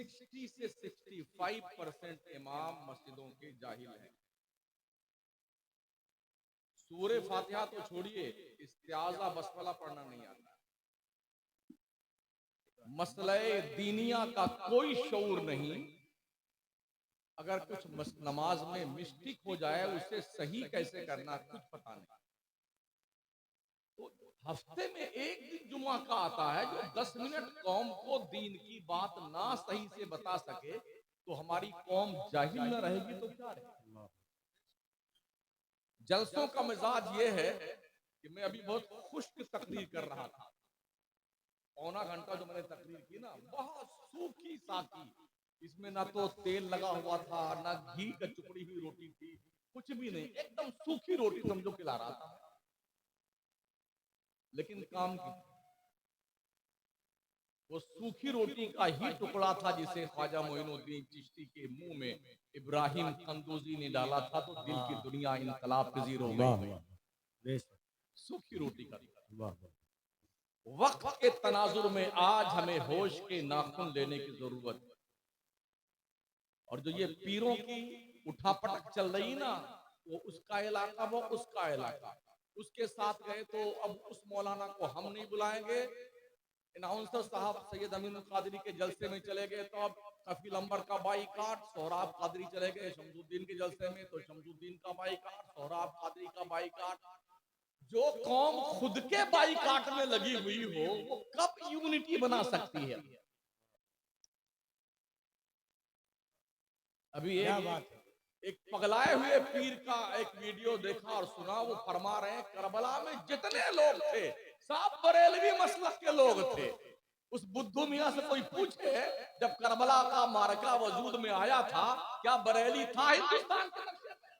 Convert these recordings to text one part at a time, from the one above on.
60 से 65% इमाम मस्जिदों के जाहिल हैं। सूरे फातिहा तो छोड़िए, इस्तिआज़ा बसमला पढ़ना नहीं आता। मसले दीनिया का कोई शऊर नहीं। अगर कुछ नमाज में मिस्टेक हो जाए, उसे सही कैसे करना कुछ पता नहीं। तो हफ्ते में एक दिन जुमा का आता है, जो 10 मिनट कौम को दीन की बात ना सही से बता सके, तो हमारी कौम जाहिल न रहेगी तो क्या रहेगी। जलसों का मिजाज ये है कि मैं अभी बहुत खुश्क तकरीर कर रहा था। पौना घंटा जो मैंने तकरीर की ना, बहुत सूखी साकी, इसमें ना तो तेल लगा हुआ था, ना घी का चुपड़ी हुई रोटी थी, कुछ भी नहीं, एकदम सूखी रोटी समझो खिला रहा था। लेकिन काम की वो सूखी रोटी का ही टुकड़ा था जिसे ख्वाजा मोइनुद्दीन चिश्ती के मुंह में इब्राहिम कंदूजी ने डाला था, तो दिल की दुनिया इनकलाब पजीर हो गई। सूखी रोटी का वक्त के तनाजुर में आज हमें होश के नाखून लेने की जरूरत है। और जो ये पीरों की उठापटक चल रही ना, वो उसका इलाका, वो उसका इलाका, उसके साथ गए तो अब उस मौलाना को हम नहीं बुलाएंगे। अनाउंसर साहब सैयद अमीनुल कादरी के जलसे में चले गए तो अब कफील अंबर का बाईकाट, सोहराब कादरी चले गए शमसुद्दीन के जलसे में तो शमसुद्दीन का बाईकाट, सोहराब कादरी का बाईकाट। जो कौम खुद के बाईकाट में लगी हुई हो, वो कब यूनिटी बना सकती है। अभी एक पगलाए हुए पीर का एक वीडियो देखा और सुना। वो फरमा रहे हैं करबला में जितने लोग थे सब बरेलवी मसलक के लोग थे। उस बुद्धू मियां से कोई पूछे, जब करबला का मारका वजूद में आया था, क्या बरेली था हिंदुस्तान के नक्शे में?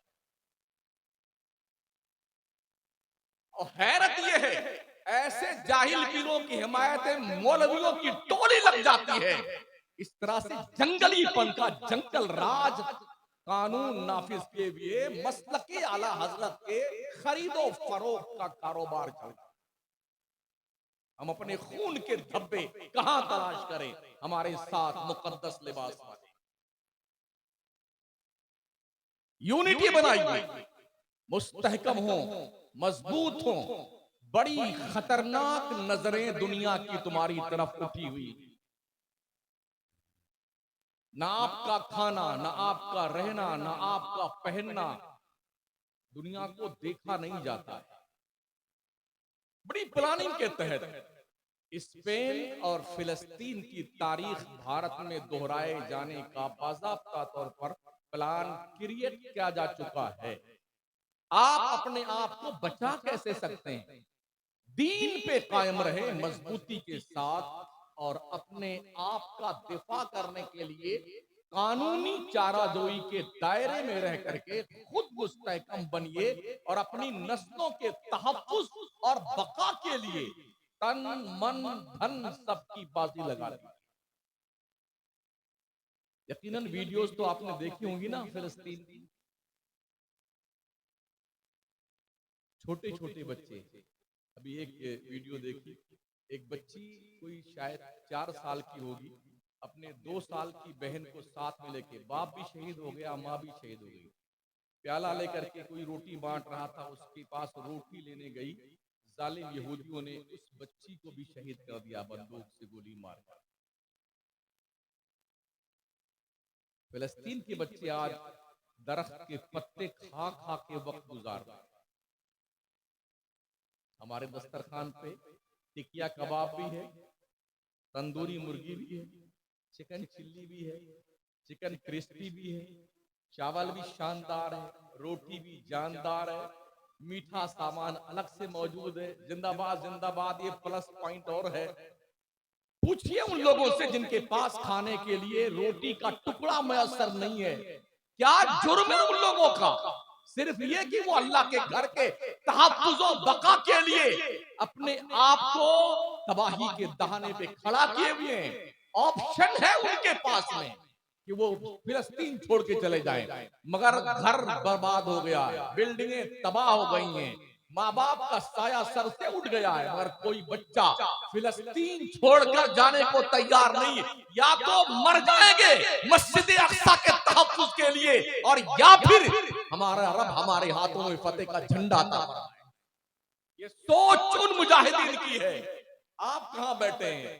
और हैरत यह है, ऐसे जाहिल पीरों की हिमायत मौलवियों की टोली लग जाती है। इस तरह से जंगलीपन का जंगल राज कानून नाफिज के लिए मसलके आला हजरत के खरीदो फरोख्त का कारोबार चलता। हम अपने खून के धब्बे कहां तलाश करें, हमारे साथ मुकद्दस लिबास वाले। यूनिटी बनाइए, मुस्तहकम हो, मजबूत हो। बड़ी खतरनाक नजरें दुनिया की तुम्हारी तरफ उठी हुई। ना आपका खाना, ना आपका रहना, ना आपका पहनना दुनिया को देखा नहीं जाता है। बड़ी प्लानिंग के तहत स्पेन और फिलिस्तीन की तारीख भारत में दोहराए जाने का बाज़ाब्ता तौर पर प्लान क्रिएट किया जा चुका है। आप अपने आप को बचा कैसे सकते हैं? दीन पे कायम रहे मजबूती के साथ, और अपने आप का दिफा करने के लिए कानूनी चाराजोई के दायरे में रह करके खुद मुस्तहकम बनिए और अपनी नस्लों के तहफ्फुज़ और बका के लिए तन मन धन सबकी बाजी लगा दी। यकीनन वीडियोस तो आपने देखी होंगी ना, फिलिस्तीन की छोटे छोटे बच्चे। अभी एक वीडियो देखी, एक बच्ची कोई शायद 4 साल की होगी, अपने 2 साल की बहन को साथ में लेके, बाप भी शहीद हो गया, माँ भी शहीद हो गई, प्याला लेकर के कोई रोटी बांट रहा था, उसके पास रोटी लेने गई, जालिम यहूदियों ने उस बच्ची को भी शहीद कर दिया बंदूक से गोली मारकर। फिलिस्तीन के बच्चे आज दरख्त के पत्ते खा खा के वक्त गुजार रहे हैं। हमारे दस्तरखान पे टिकिया कबाब भी है, तंदूरी मुर्गी भी है, चिकन चिल्ली भी है, चिकन क्रिस्पी भी है, चावल भी शानदार है, रोटी भी जानदार है, मीठा सामान अलग से मौजूद है। जिंदाबाद जिंदाबाद, ये प्लस पॉइंट और है। पूछिए उन लोगों से जिनके पास खाने के लिए रोटी का टुकड़ा मैसर नहीं है, क्या जुर्म है उन लोगों का? सिर्फ ये कि वो अल्लाह के घर के तहफ्फुज़ और बका के लिए अपने आप को तबाही के दहाने पे खड़ा किए हुए हैं। ऑप्शन है उनके पास में कि वो फिलिस्तीन छोड़ के चले जाएं, मगर घर बर्बाद हो गया है, बिल्डिंगें तबाह हो गई हैं, माँ बाप का साया सर से उठ गया है, मगर कोई बच्चा फिलिस्तीन छोड़कर जाने को तैयार नहीं। या तो मर जाएंगे मस्जिद अक्सा के तहफ्फुज के लिए, और या फिर हमारा रब हमारे हाथों में फतेह का झंडा अता फरमाए। ये सोच उन मुजाहिदीन की है। आप कहां बैठे हैं?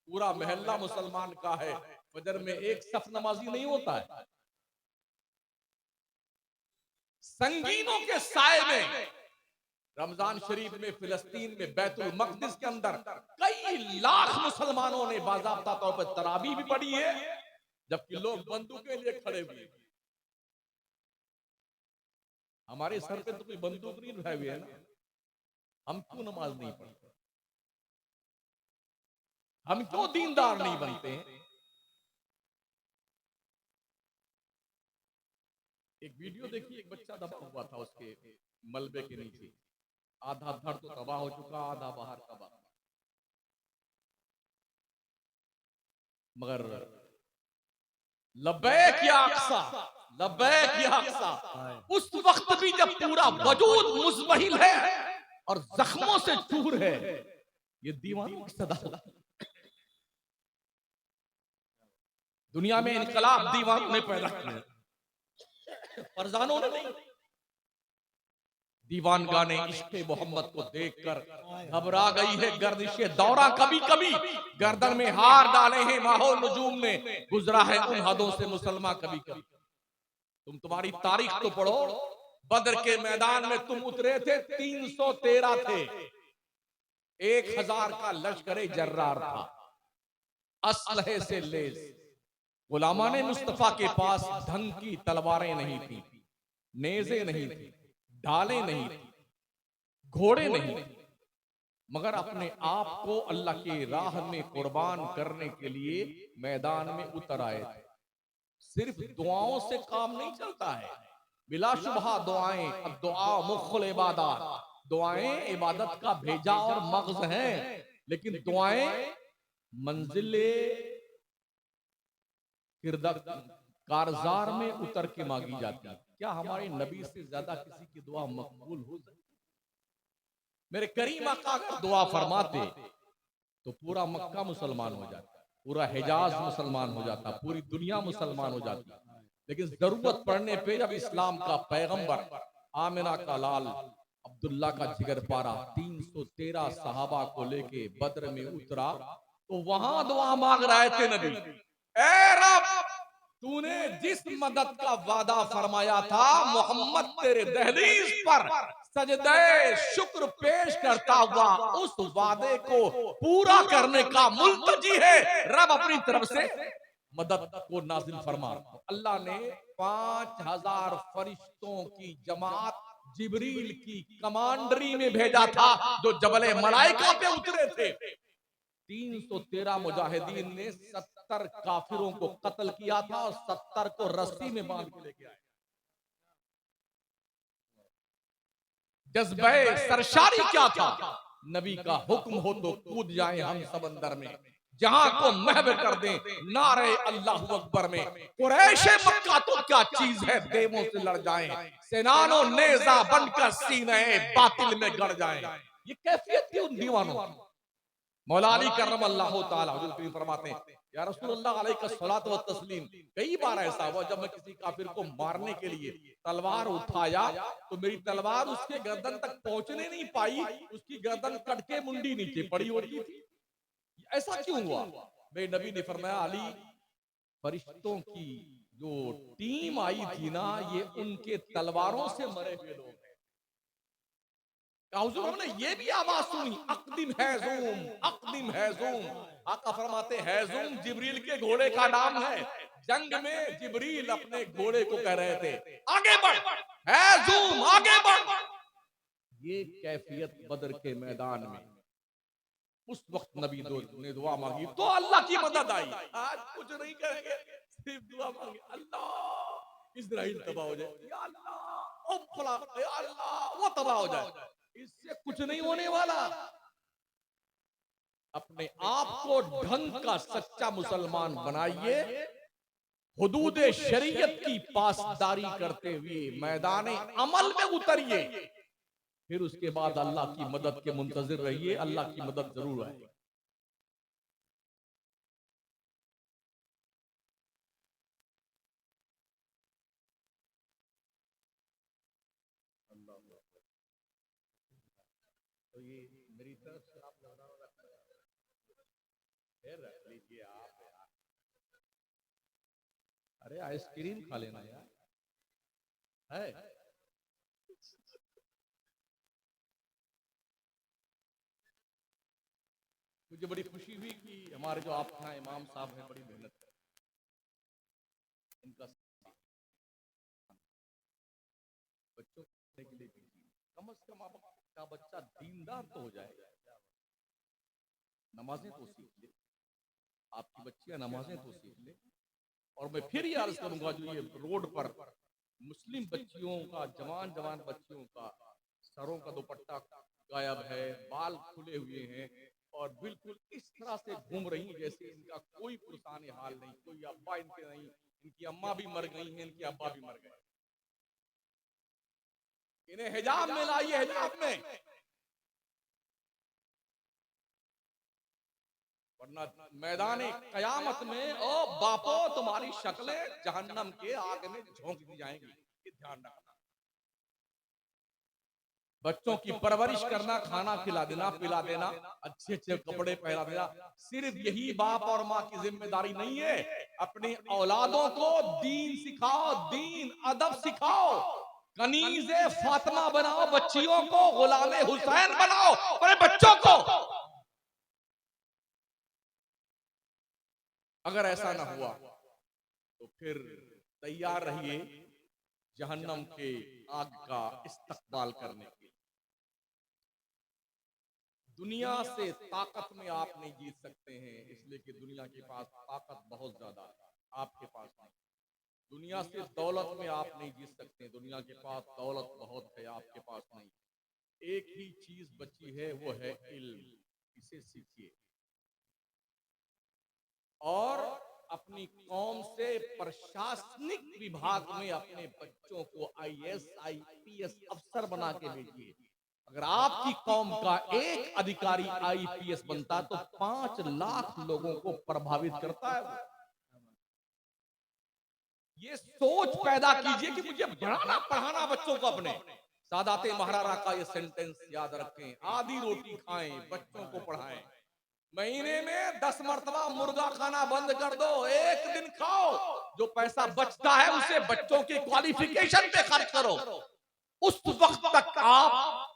पूरा मोहल्ला मुसलमान का है, फजर में एक सफ नमाजी नहीं होता है। संगीनों के साए में रमजान शरीफ में फिलिस्तीन में बैतुल मकदिस के अंदर कई लाख मुसलमानों ने बाज़ाब्ता तौर पर तरावी भी पढ़ी है, जबकि लोग बंदूक के लिए खड़े हुए। हमारे सर पे तो कोई बंदूक नहीं उठाए हुए है ना, हम क्यों नमाज नहीं पढ़ते? हम क्यों दीनदार नहीं बनते हैं? एक वीडियो देखिए, एक बच्चा दबा हुआ था उसके मलबे के नीचे, आधा धड़ तो तबाह हो चुका, आधा बाहर का बाहर। मगर लब्बैक या अक्सा, लब्बैक या अक्सा, उस वक्त भी जब पूरा वजूद मुज़महिल है और जख्मों से चूर है, ये दीवानों की सदा। दुनिया में इनकलाब दीवानों ने पैदा किया, फरजानों ने नहीं। दीवान गाने इश्क़े मोहम्मद को देखकर घबरा गई है गर्दिशे दौरा, कभी कभी गर्दन में हार डाले हैं माहौल नजूम ने, गुजरा है उन हदों से मुसलमान कभी कभी। तुम्हारी तारीख तो पढ़ो, बदर के मैदान में तुम उतरे थे, 313 थे, 1000 का लश्कर जर्रार था, असलहे से लेस। गुलामाने मुस्तफा के पास ढंग की तलवारें नहीं थी, नेज़े नहीं थी, ढालें नहीं थी, घोड़े नहीं थे, मगर अपने आप को अल्लाह की राह में कुर्बान करने के लिए मैदान में उतर आए थे। सिर्फ दुआओं से काम नहीं चलता है, बिलाशुबहा दुआएं, अब दुआ मुख्खुल इबादत, दुआएं इबादत का भेजा और मग़ज़ हैं, लेकिन दुआएं मंजिले कारजार में उतर के मांगी जाती है। क्या हमारे नबी से ज्यादा किसी की दुआ मकबूल हो सकती? मेरे करीम आका अगर दुआ फरमाते तो पूरा मक्का मुसलमान हो जाता, पूरा हिजाज मुसलमान हो जाता, पूरी दुनिया मुसलमान हो जाती। लेकिन जरूरत पड़ने पे जब इस्लाम का पैगंबर आमिना का लाल अब्दुल्ला का जिगर पारा 313 सहाबा को लेके बद्र में उतरा, तो वहां दुआ मांग रहे थे नबी, ऐ रब, तूने जिस मदद का वादा फरमाया था, मोहम्मद तेरे दहलीज पर सजदे शुक्र पेश करता हुआ उस वादे को पूरा करने का मुल्तजी है। रब अपनी तरफ से मदद को नाजिल फरमा। अल्लाह ने 5000 फरिश्तों की जमात जिब्रील की कमांडरी में भेजा था, जो जबले मलाइका पे उतरे थे। 313 मुजाहिदीन ने 70 काफिरों को कत्ल किया था और 70 को रस्सी में बांध के लेके आए। जज्बे सरशारी क्या था? नबी का हुक्म हो तो कूद जाएं हम समंदर में, जहां को महव कर दें नारे अल्लाह अकबर में। कुरैशे मक्का तो क्या चीज है, देवों से लड़ जाएं, सेनानो नेजा बनकर सीने बातिल में गड़ जाएं। ये कैफियत थी उन दीवानों की। मौला अली करम अल्लाह ताला हुजूर करीम फरमाते हैं, या रसूलुल्लाह अलैहि सल्लल्लाहु व तस्लीम, कई बार ऐसा हुआ जब मैं किसी काफिर को मारने के लिए तलवार उठाया तो मेरी तलवार उसके गर्दन तक पहुंचने नहीं पाई, उसकी गर्दन कट के मुंडी नीचे पड़ी होती थी। ऐसा क्यों हुआ? मेरे नबी ने फरमाया, अली, फरिश्तों की जो टीम आई थी ना, ये उनके तलवारों से मरे हुए लोग हैं। हुजूर हमने ये भी आवाज सुनी, अक़दिम हैज़ूम, अक़दिम हैज़ूम। आका फरमाते हैज़ूम जिब्रील के घोड़े का नाम है। जंग में जिब्रील अपने घोड़े को कह रहे थे, आगे बढ़ हैज़ूम, आगे बढ़। ये कैफियत बदर के मैदान में उस वक्त नबी ने दुआ मांगी तो अल्लाह की मदद आई। आज कुछ नहीं करेंगे, सिर्फ दुआ मांगे, अल्लाह इस्राइल तबाह हो जाए, या अल्लाह या अल्लाह वो तबाह हो जाए। इससे कुछ नहीं होने वाला। अपने आप को ढंग का सच्चा मुसलमान बनाइए, हुदूद शरीयत की पासदारी करते हुए मैदान अमल में उतरिए। फिर उसके बाद अल्लाह की मदद के मुंतजिर रहिए, अल्लाह की मदद जरूर आएगी। तो ये मेरी तरफ से आप रख लीजिए आप यार। अरे आइसक्रीम खा लेना यार, है। मुझे बड़ी खुशी हुई कि हमारे जो आप यहाँ इमाम साहब हैं, बड़ी मेहनत कर इनका बच्चों के लिए भी कम से कम आपका बच्चा दीनदार तो हो जाए, नमाजें तो सीख ले, आपकी बच्चियां नमाजें तो सीख ले। और मैं फिर ये अर्ज करूंगा, जो ये रोड पर मुस्लिम बच्चियों का, जवान जवान बच्चियों का सरों का दुपट्टा गायब है, बाल खुले हुए हैं और बिल्कुल इस तरह से घूम रही जैसे इनका कोई पुरसानी हाल नहीं, कोई अब्बा इनके नहीं, इनकी अम्मा भी मर गई हैं, इनके अब्बा भी मर गए। इन्हें हिजाब में लाइए, हिजाब में, वरना मैदान कयामत में ओ बापो तुम्हारी शक्लें जहन्नम के आग में झोंक दी जाएंगी। ये ध्यान रखना। बच्चों की परवरिश करना, खाना खिला देना, पिला देना, अच्छे अच्छे कपड़े पहना देना, सिर्फ यही बाप और माँ की जिम्मेदारी नहीं है। अपनी औलादों को दीन सिखाओ, दीन अदब सिखाओ, कनीज़े फातिमा बनाओ बच्चियों को, गुलामे हुसैन बनाओ अपने बच्चों को। अगर ऐसा ना हुआ तो फिर तैयार रहिए जहन्नम के आग का इस्तकबाल करने के। दुनिया से ताकत में आप नहीं जीत सकते हैं, इसलिए कि दुनिया के पास ताकत बहुत ज्यादा है, आपके पास नहीं। दुनिया से दौलत में आप नहीं जीत सकते, दुनिया के पास दौलत बहुत है, आपके पास नहीं। एक ही चीज बची है, वो है इल्म। इसे सीखिए और अपनी कौम से प्रशासनिक विभाग में अपने बच्चों को IAS IPS अफसर बना के भेजिए। अगर आपकी कौम का एक अधिकारी IPS बनता तो 5 लाख लोगों को प्रभावित करता है। ये सोच पैदा कीजिए कि मुझे बढ़ाना पढ़ाना बच्चों को अपने। सादाते महारारा का ये सेंटेंस याद रखें, आधी रोटी खाएं, बच्चों को पढ़ाएं। महीने में 10 मरतबा मुर्गा खाना बंद कर दो, एक दिन खाओ। जो पैसा बचता है उसे बच्चों की क्वालिफिकेशन पे खर्च करो। उस वक्त तक आप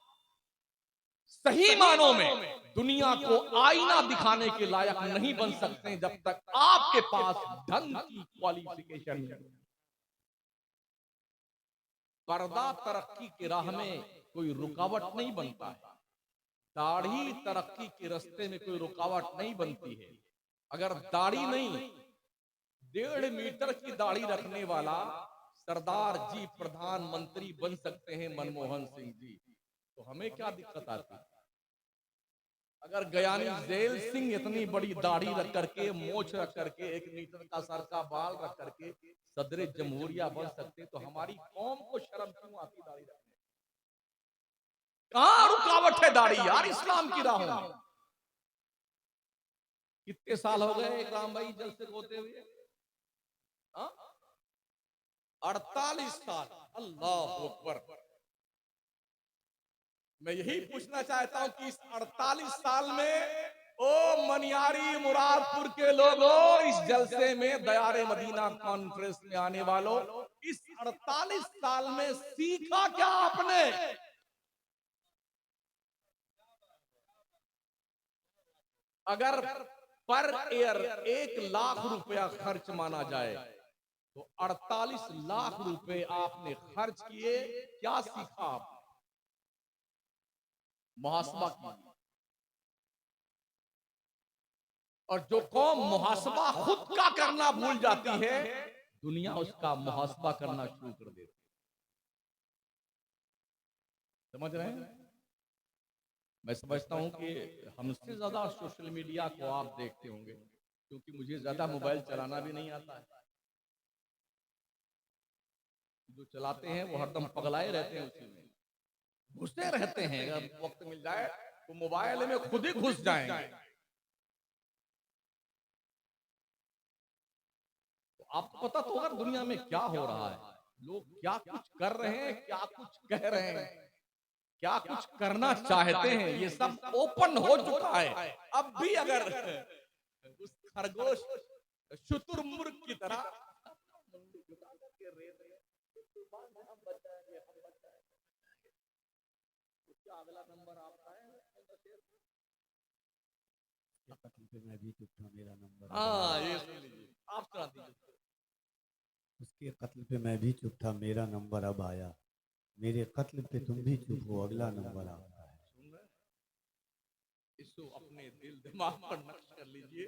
सही मानों में दुनिया को आईना दिखाने के लायक नहीं बन सकते जब तक आपके पास ढंग की क्वालिफिकेशन नहीं। पर्दा तरक्की की राह में कोई रुकावट नहीं बनता है, दाढ़ी तरक्की के रास्ते में कोई रुकावट नहीं बनती है। अगर दाढ़ी नहीं, 1.5 मीटर की दाढ़ी रखने वाला सरदार जी प्रधानमंत्री बन सकते हैं, मनमोहन सिंह जी, तो हमें क्या दिक्कत आती? अगर ज्ञानी जैल सिंह इतनी बड़ी दाढ़ी रख करके, मोछ रख करके, 1 मीटर का सर का बाल रख करके सदर जमहूरिया बन सकते, तो हमारी कौम को शर्म क्यों आती दाढ़ी रखने? कहां रुकावट है दाढ़ी यार इस्लाम की राहों में? कितने साल हो गए इकराम भाई जलसे होते हुए? 48 साल। अल्लाह अकबर। मैं यही पूछना चाहता हूं कि इस 48 साल में ओ मनियारी मुरादपुर के लोगों, इस जलसे में दयारे मदीना कॉन्फ्रेंस में आने वालों, इस 48 साल में सीखा क्या आपने? अगर पर ईयर 1 लाख रुपया खर्च माना जाए तो 48 लाख रुपए आपने खर्च किए, क्या सीखा आप? मुहासबा कीजिए। और जो कौम मुहासबा खुद का करना भूल जाती है, दुनिया उसका मुहासबा करना शुरू कर देती है। समझ रहे हैं? मैं समझता हूं कि हमसे ज्यादा सोशल मीडिया को आप देखते होंगे, क्योंकि मुझे ज्यादा मोबाइल चलाना भी नहीं आता है। जो चलाते हैं वो हरदम पगलाए रहते हैं उसी में। घुसे रहते हैं, अगर वक्त मिल जाए तो मोबाइल में खुद ही घुस जाएंगे। तो आपको पता तो होगा दुनिया में क्या हो रहा है, लोग क्या कुछ कर रहे हैं, क्या कुछ कह रहे हैं, क्या कुछ करना चाहते हैं, ये सब ओपन हो चुका है। अब भी अगर उस खरगोश शुतुरमुर्ग की तरह मुंडी झुका करके रेत में तूफान में हम बच जाएंगे, हम बच जाएंगे, उसका अगला नंबर आपका है। कत्ल पे मैं भी चुप था, मेरा नंबर हाँ, ये सुन लीजिए, आप सुना दीजिए। उसके कत्ल पे मैं भी चुप था, मेरा नंबर अब आया। मेरे कत्ल पे तुम भी चुप हो, अगला नंबर आपका है। सुन रहे हैं? इसको अपने दिल दिमाग पर नक्श कर लीजिए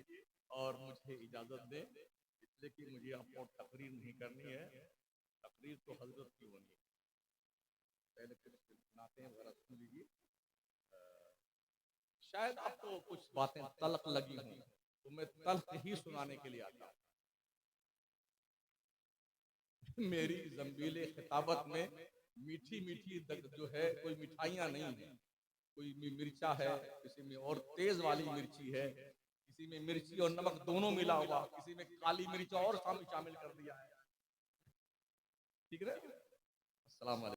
और मुझे इजाजत दें, इसलिए कि मुझे आपको तकरीर नहीं करनी है, तकरीर तो हजरत की होनी है। पहले कुछ सुनाते हैं, वगैरह सुन लीजिए। शायद आपको कुछ बातें तल्ख लगी हों, तो मैं तल्ख ही सुनाने के लिए आता हूँ। मेरी जंबीले खिताबत में मीठी मीठी जो है, कोई मिठाइयाँ नहीं है, कोई मिर्चा है, किसी में और तेज वाली मिर्ची है, किसी में मिर्ची और नमक दोनों मिला हुआ, किसी में काली मिर्च और शामिल कर दिया है। ठीक है, अस्सलाम वालेकुम।